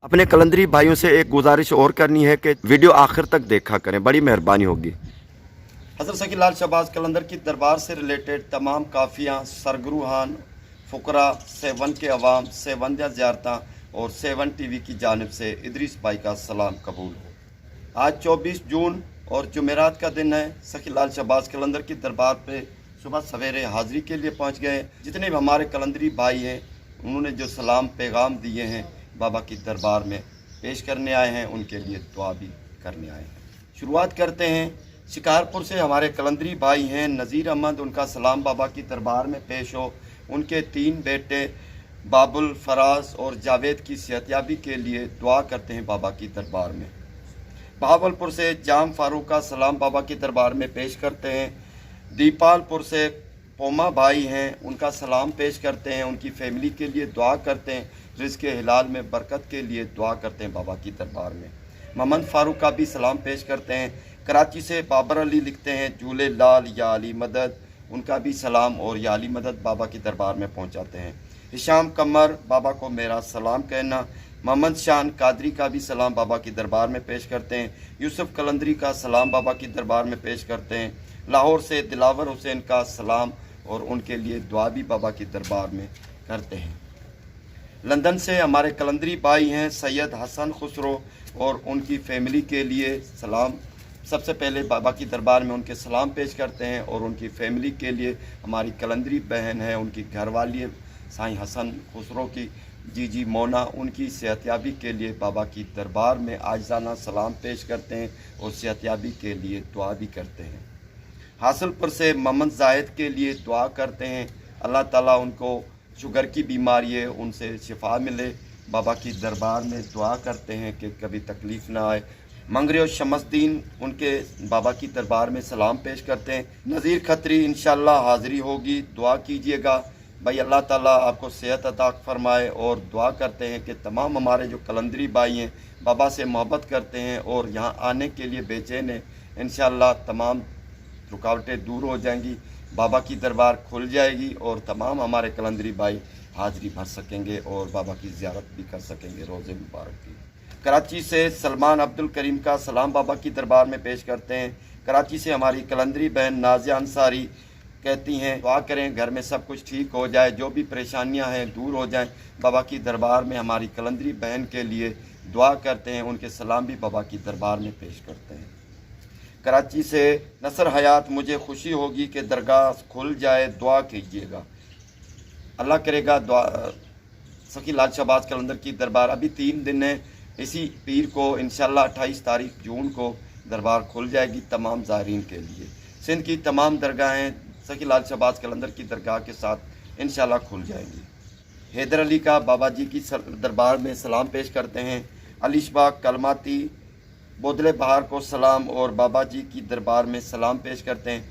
अपने कलंदरी भाइयों से एक गुजारिश और करनी है कि वीडियो आखिर तक देखा करें, बड़ी मेहरबानी होगी। हज़रत सकी लाल शहबाज कलंदर की दरबार से रिलेटेड तमाम काफ़ियाँ, सरगरूहान, फ़ुकरा, सेवन के अवाम, सेवंजा ज़ियारतां और सेवन टीवी की जानिब से इदरीस भाई का सलाम कबूल हो। आज 24 जून और जुमेरात का दिन है। सकी लाल शहबाज कलंदर की दरबार पे सुबह सवेरे हाज़िरी के लिए पहुँच गए। जितने भी हमारे कलंदरी भाई हैं उन्होंने जो सलाम पैगाम दिए हैं बाबा की दरबार में पेश करने आए हैं, उनके लिए दुआ भी करने आए हैं। शुरुआत करते हैं। शिकारपुर से हमारे कलंदरी भाई हैं नज़ीर अहमद, उनका सलाम बाबा की दरबार में पेश हो। उनके 3 बेटे बाबुल, फराज और जावेद की सेहतयाबी के लिए दुआ करते हैं बाबा की दरबार में। बहावलपुर से जाम फारूक का सलाम बाबा की दरबार में पेश करते हैं। दीपालपुर से पोमा भाई हैं, उनका सलाम पेश करते हैं, उनकी फैमिली के लिए दुआ करते हैं, रिज़्क़ हिलाल में बरकत के लिए दुआ करते हैं बाबा की दरबार में। मोहम्मद फ़ारूक का भी सलाम पेश करते हैं। कराची से बाबर अली लिखते हैं झूले लाल या अली मदद, उनका भी सलाम और या अली मदद बाबा की दरबार में पहुंचाते हैं। हिशाम कमर, बाबा को मेरा सलाम कहना। मोहम्मद शान कादरी का भी सलाम बाबा की दरबार में पेश करते हैं। यूसुफ कलंदरी का सलाम बाबा की दरबार में पेश करते हैं। लाहौर से दिलावर हुसैन का सलाम और उनके लिए दुआ भी बाबा की दरबार में करते हैं। लंदन से हमारे कलंदरी भाई हैं सैयद हसन खुसरो और उनकी फैमिली के लिए सलाम। सबसे पहले बाबा की दरबार में उनके सलाम पेश करते हैं और उनकी फैमिली के लिए हमारी कलंदरी बहन है, उनकी घरवाली साईं हसन खुसरो की जीजी मोना, उनकी सेहतयाबी के लिए बाबा की दरबार में आजिज़ाना सलाम पेश करते हैं और सेहतयाबी के लिए दुआ भी करते हैं। हासिलपुर से मोहम्मद जाहिद के लिए दुआ करते हैं, अल्लाह ताला उनको शुगर की बीमारी है, उनसे शिफा मिले। बाबा की दरबार में दुआ करते हैं कि कभी तकलीफ़ ना आए। मंगरे और शमसदीन उनके बाबा की दरबार में सलाम पेश करते हैं। नज़ीर खत्री इंशाअल्लाह हाज़िरी होगी, दुआ कीजिएगा भाई, अल्लाह ताला आपको सेहत अता फरमाए। और दुआ करते हैं कि तमाम हमारे जो कलंदरी भाई हैं बाबा से मोहब्बत करते हैं और यहाँ आने के लिए बेचैन हैं, इंशाअल्लाह तमाम रुकावटें दूर हो जाएंगी, बाबा की दरबार खुल जाएगी और तमाम हमारे कलंदरी भाई हाज़िरी भर सकेंगे और बाबा की ज़ियारत भी कर सकेंगे रोज़े मुबारक की। कराची से सलमान अब्दुल करीम का सलाम बाबा की दरबार में पेश करते हैं। कराची से हमारी कलंदरी बहन नाजिया अंसारी कहती हैं दुआ करें घर में सब कुछ ठीक हो जाए, जो भी परेशानियां हैं दूर हो जाएं। बाबा की दरबार में हमारी कलंदरी बहन के लिए दुआ करते हैं, उनके सलाम भी बाबा की दरबार में पेश करते हैं। कराची से नसर हयात, मुझे खुशी होगी कि दरगाह खुल जाए, दुआ कीजिएगा, अल्लाह करेगा। दुआ सकी लाल शहबाज कलंदर की दरबार अभी 3 दिन है, इसी पीर को इंशाअल्लाह 28 तारीख जून को दरबार खुल जाएगी तमाम ज़ायरीन के लिए। सिंध की तमाम दरगाहें सकी लाल शहबाज कलंदर की दरगाह के साथ इंशाअल्लाह खुल जाएंगी। हैदर अली का बाबा जी की दरबार में सलाम पेश करते हैं। अलीशबाग कलमाती बोदले बहार को सलाम और बाबा जी की दरबार में सलाम पेश करते हैं।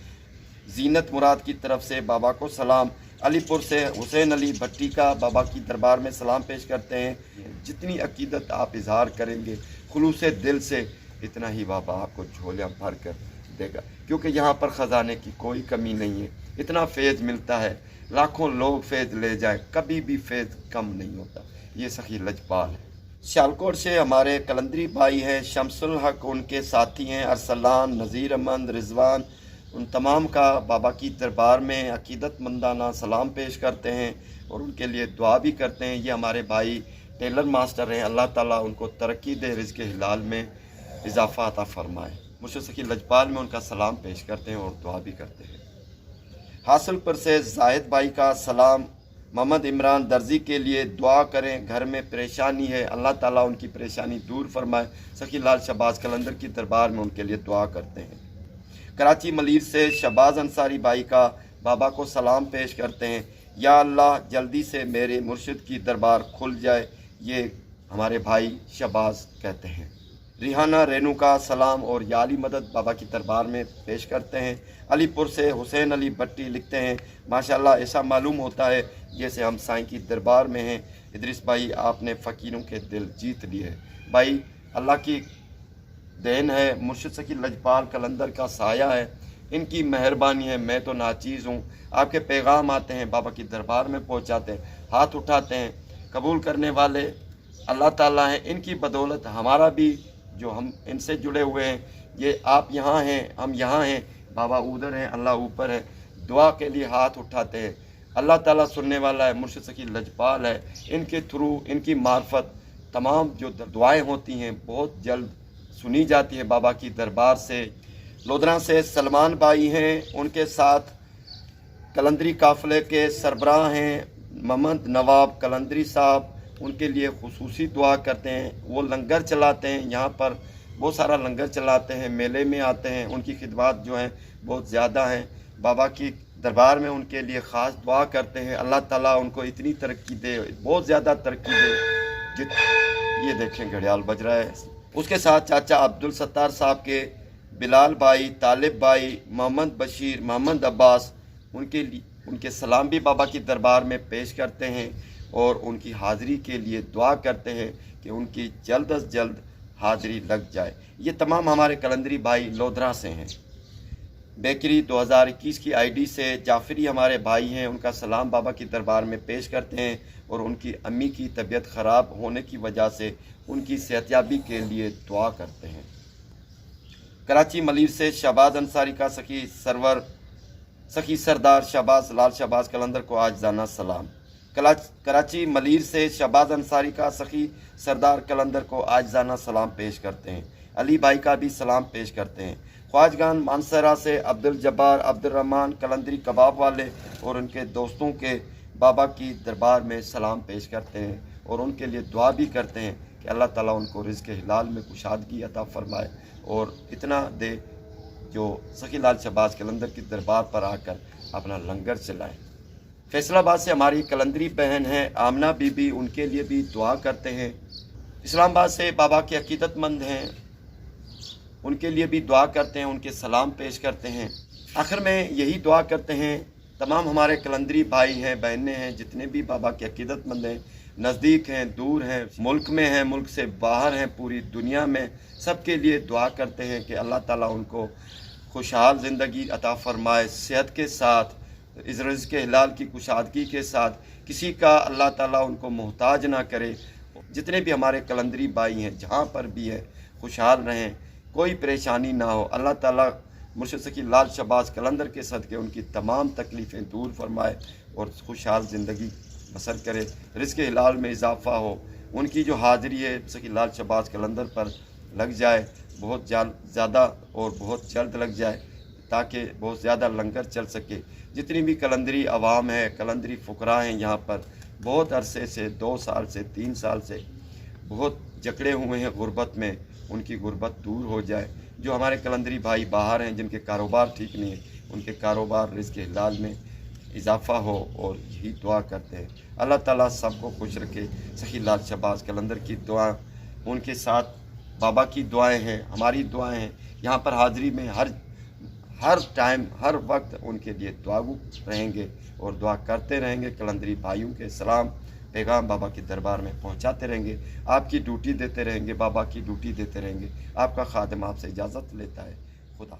जीनत मुराद की तरफ से बाबा को सलाम। अलीपुर से हुसैन अली भट्टी का बाबा की दरबार में सलाम पेश करते हैं। जितनी अकीदत आप इजहार करेंगे खुलूस दिल से, इतना ही बाबा आपको झोलियाँ भर कर देगा, क्योंकि यहाँ पर ख़जाने की कोई कमी नहीं है। इतना फैज़ मिलता है, लाखों लोग फैज़ ले जाए, कभी भी फैज़ कम नहीं होता। ये सखी लजपाल है। सियालकोट से हमारे कलंदरी भाई हैं शमसुल हक, उनके साथी हैं अरसलान, नज़ीर अहमद, रिजवान, उन तमाम का बाबा की दरबार में अकीदतमंदाना सलाम पेश करते हैं और उनके लिए दुआ भी करते हैं। ये हमारे भाई टेलर मास्टर हैं, अल्लाह ताला उनको तरक्की दे, रिज़्क़ हिलाल में इजाफ़ा अता फरमाए। मुझसे सकी लजपाल में उनका सलाम पेश करते हैं और दुआ भी करते हैं। हासिलपुर से जाहिद भाई का सलाम। मोहम्मद इमरान दर्जी के लिए दुआ करें, घर में परेशानी है, अल्लाह ताला उनकी परेशानी दूर फरमाए। सकी लाल शहबाज कलंदर की दरबार में उनके लिए दुआ करते हैं। कराची मलीर से शहबाज अंसारी भाई का बाबा को सलाम पेश करते हैं। या अल्लाह जल्दी से मेरे मुर्शिद की दरबार खुल जाए, ये हमारे भाई शहबाज कहते हैं। रिहाना रेनू का सलाम और या अली मदद बाबा की दरबार में पेश करते हैं। अलीपुर से हुसैन अली भट्टी लिखते हैं, माशाल्लाह ऐसा मालूम होता है जैसे हम साईं की दरबार में हैं। इदरीस भाई आपने फ़कीरों के दिल जीत लिए भाई, अल्लाह की देन है, मुर्शिद सकी लजपाल कलंदर का साया है, इनकी मेहरबानी है। मैं तो नाचीज़ हूँ, आपके पैगाम आते हैं बाबा की दरबार में पहुँचाते हैं, हाथ उठाते हैं, कबूल करने वाले अल्लाह ताला है, इनकी बदौलत हमारा भी जो हम इनसे जुड़े हुए हैं, ये आप यहाँ हैं, हम यहाँ हैं, बाबा उधर हैं, अल्लाह ऊपर है, दुआ के लिए हाथ उठाते हैं। अल्लाह ताला सुनने वाला है, मुर्शिद सकी लजपाल है। इनके थ्रू, इनकी मार्फत तमाम जो दुआएं होती हैं बहुत जल्द सुनी जाती हैं बाबा की दरबार से। लोधरा से सलमान भाई हैं, उनके साथ कलंदरी काफ़िले के सरबराह हैं मोहम्मद नवाब कलंदरी साहब, उनके लिए खुसूसी दुआ करते हैं। वो लंगर चलाते हैं, यहाँ पर बहुत सारा लंगर चलाते हैं, मेले में आते हैं। उनकी खिदमत जो हैं बहुत ज़्यादा हैं। बाबा की दरबार में उनके लिए ख़ास दुआ करते हैं, अल्लाह ताला उनको इतनी तरक्की दे, बहुत ज़्यादा तरक्की दे। ये देखें घड़ियाल बज रहा है। उसके साथ चाचा अब्दुल सत्तार साहब के बिलाल भाई, तालिब भाई, मोहम्मद बशीर, मोहम्मद अब्बास, उनके सलाम भी बाबा की दरबार में पेश करते हैं और उनकी हाज़िरी के लिए दुआ करते हैं कि उनकी जल्द अज जल्द हाज़िरी लग जाए। ये तमाम हमारे कलंदरी भाई लोधरा से हैं। बेकरी 2021 की आईडी से जाफरी हमारे भाई हैं, उनका सलाम बाबा की दरबार में पेश करते हैं और उनकी अम्मी की तबीयत ख़राब होने की वजह से उनकी सेहतयाबी के लिए दुआ करते हैं। कराची मलीर से शहबाज अंसारी का सखी सरदार शहबाज लाल शहबाज कलंदर को आज जाना सलाम। कराची मलीर से शहबाज अंसारी का सखी सरदार कलंदर को आज जाना सलाम पेश करते हैं। अली भाई का भी सलाम पेश करते हैं। ख्वाजगान मानसरा से अब्दुल जब्बार अब्दुल रहमान कलंदरी कबाब वाले और उनके दोस्तों के बाबा की दरबार में सलाम पेश करते हैं और उनके लिए दुआ भी करते हैं कि अल्लाह ताला उनको रिज़्क़ हिलाल में कुशादगी अता फरमाए और इतना दे जो सखी लाल शहबाज कलंदर की दरबार पर आकर अपना लंगर चलाएं। फैसलाबाद से हमारी कलंदरी बहन है आमना बीबी, उनके लिए भी दुआ करते हैं। इस्लामाबाद से बाबा के अकीदतमंद हैं, उनके लिए भी दुआ करते हैं, उनके सलाम पेश करते हैं। आखिर में यही दुआ करते हैं तमाम हमारे कलंदरी भाई हैं, बहनें हैं, जितने भी बाबा के अकीदतमंद हैं, नज़दीक हैं, दूर हैं, मुल्क में हैं, मुल्क से बाहर हैं, पूरी दुनिया में, सबके लिए दुआ करते हैं कि अल्लाह ताला उनको खुशहाल ज़िंदगी अता फ़रमाए, सेहत के साथ, इस रिज़्क़ हिलाल की कुशादगी के साथ, किसी का अल्लाह ताला उनको मोहताज ना करे। जितने भी हमारे कलंदरी भाई हैं जहाँ पर भी है खुशहाल रहें, कोई परेशानी ना हो। अल्लाह ताला मुर्शिद सकी लाल शहबाज कलंदर के सदक़े उनकी तमाम तकलीफ़ें दूर फरमाए और खुशहाल ज़िंदगी बसर करे, रिज़्क़ हिलाल में इजाफ़ा हो। उनकी जो हाज़िरी है सकी लाल शहबाज कलंदर पर लग जाए, बहुत ज़्यादा और बहुत जल्द लग जाए, ताकि बहुत ज़्यादा लंगर चल सके। जितनी भी कलंदरी अवाम है, कलंदरी फ़ुकरा हैं, यहाँ पर बहुत अरसे से 2 साल से 3 साल से बहुत जकड़े हुए हैं गुर्बत में, उनकी गुर्बत दूर हो जाए। जो हमारे कलंदरी भाई बाहर हैं, जिनके कारोबार ठीक नहीं है, उनके कारोबार रिज़्क़ हिलाल में इजाफ़ा हो और यही दुआ करते हैं। अल्लाह ताला सबको खुश रखे। सखी लाल शहबाज कलंदर की दुआ, उनके साथ बाबा की दुआएं हैं, हमारी दुआएं हैं। यहाँ पर हाज़िरी में हर टाइम हर वक्त उनके लिए दुआगू रहेंगे और दुआ करते रहेंगे। कलंदरी भाइयों के सलाम पैगाम बाबा के दरबार में पहुँचाते रहेंगे। आपकी ड्यूटी देते रहेंगे, बाबा की ड्यूटी देते रहेंगे। आपका खादिम आपसे इजाज़त लेता है। खुदा।